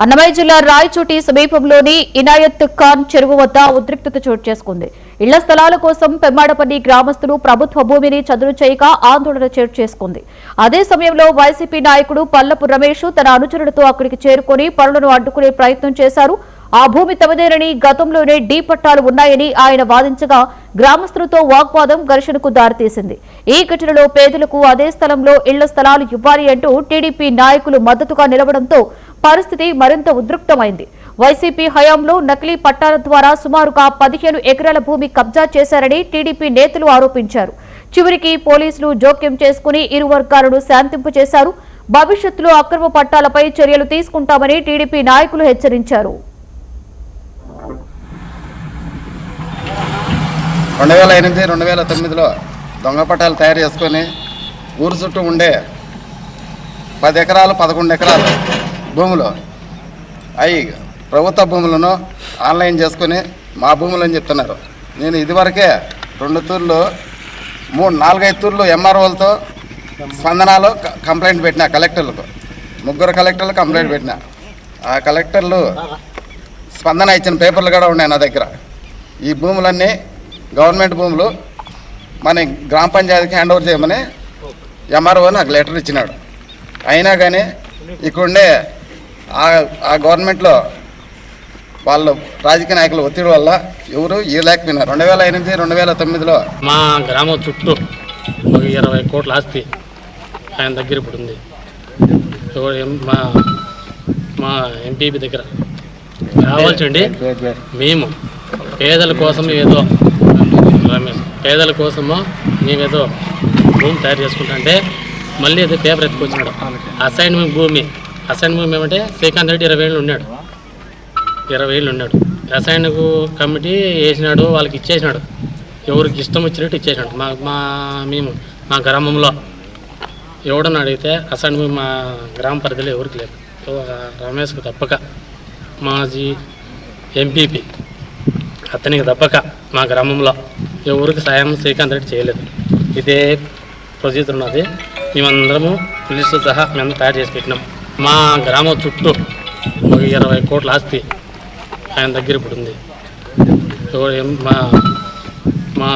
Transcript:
అన్నమయ్య జిల్లా రాయచోటి సమీపంలోని ఇనాయత్ ఖాన్ చెరువు వద్ద ఉద్రిక్తత చోటు చేసుకుంది. ఇళ్ల స్థలాల కోసం పెమ్మాడపల్లి గ్రామస్తులు ప్రభుత్వ భూమిని చదును చేయక ఆందోళన చోటు చేసుకుంది. అదే సమయంలో వైసీపీ నాయకుడు పల్లపు రమేష్ తన అనుచరులతో అక్కడికి చేరుకుని పనులను అడ్డుకునే ప్రయత్నం చేశారు. ఆ భూమి తమదేనని, గతంలోనే డీ పట్టాలు ఉన్నాయని ఆయన వాదించగా గ్రామస్తులతో వాగ్వాదం ఘర్షణకు దారితీసింది. ఈ ఘటనలో పేదలకు అదే స్థలంలో ఇళ్ల స్థలాలు ఇవ్వాలి అంటూ టీడీపీ నాయకులు మద్దతుగా నిలవడంతో పరిస్థితి మరింత ఉద్రిక్తమైంది. వైసీపీ హయాంలో నకిలీ పట్టాల ద్వారా సుమారుగా 15 ఎకరాల భూమి కబ్జా చేశారని టీడీపీ నేతలు ఆరోపించారు. చివరికి పోలీసులు జోక్యం చేసుకుని ఇరు వర్గాలను శాంతింపు చేశారు. భవిష్యత్తులో అక్రమ పట్టాలపై చర్యలు తీసుకుంటామని టీడీపీ నాయకులు హెచ్చరించారు. 2008-2009లో దొంగ పట్టాలు తయారు చేసుకొని ఊరు చుట్టూ ఉండే 10 ఎకరాలు 11 ఎకరాలు భూములు అవి ప్రభుత్వ భూములను ఆన్లైన్ చేసుకుని మా భూములు అని చెప్తున్నారు. నేను ఇదివరకే 2 తూర్లు 4-5 తూర్లు ఎంఆర్ఓలతో స్పందనలో కంప్లైంట్ పెట్టిన కలెక్టర్లకు 3 కలెక్టర్లు కంప్లైంట్ పెట్టిన. ఆ కలెక్టర్లు స్పందన ఇచ్చిన పేపర్లు కూడా ఉన్నాయి నా దగ్గర. ఈ భూములన్నీ గవర్నమెంట్ భూములు మన గ్రామ పంచాయతీకి హ్యాండ్ ఓవర్ చేయమని ఎంఆర్ఓ నాకు లెటర్ ఇచ్చినాడు. అయినా కానీ ఇక్కడుండే ఆ గవర్నమెంట్లో వాళ్ళు రాజకీయ నాయకుల ఒత్తిడి వల్ల ఎవరు ఇవ్వలేకపోయినారు. 2008-2009లో మా గ్రామం చుట్టూ 20 కోట్ల ఆస్తి ఆయన దగ్గర ఇప్పుడు ఉంది. మా ఎంపీపీ దగ్గర కావాల్సిండి. మేము పేదల కోసం ఏదో పేదల కోసమో మేమేదో భూమి తయారు చేసుకుంటా మళ్ళీ ఏదో పేపర్ ఎత్తుకొచ్చినాడు. అసైన్మెంట్ భూమి ఏమంటే శ్రీకాంత్ రెడ్డి 20 ఏళ్ళు ఉన్నాడు. 20 ఏళ్ళు ఉన్నాడు. అసైన్కు కమిటీ వేసినాడు, వాళ్ళకి ఇచ్చేసినాడు. ఎవరికి ఇష్టం వచ్చినట్టు ఇచ్చేసినాడు. మేము మా గ్రామంలో ఎవడని అడిగితే అసైన్మెంట్ మా గ్రామ పరిధిలో ఎవరికి లేదు. రమేష్కి తప్పక, మాజీ ఎంపీపీ అతనికి తప్పక మా గ్రామంలో ఎవరికి సాయం శ్రీకాంత్ రెడ్డి చేయలేదు. ఇదే ప్రొసీజర్ ఉన్నది. మేమందరము పోలీసుతో సహా మేము తయారు చేసి పెట్టినాం. మా గ్రామం చుట్టూ 20 కోట్ల ఆస్తి ఆయన దగ్గర ఇప్పుడు ఉంది. మా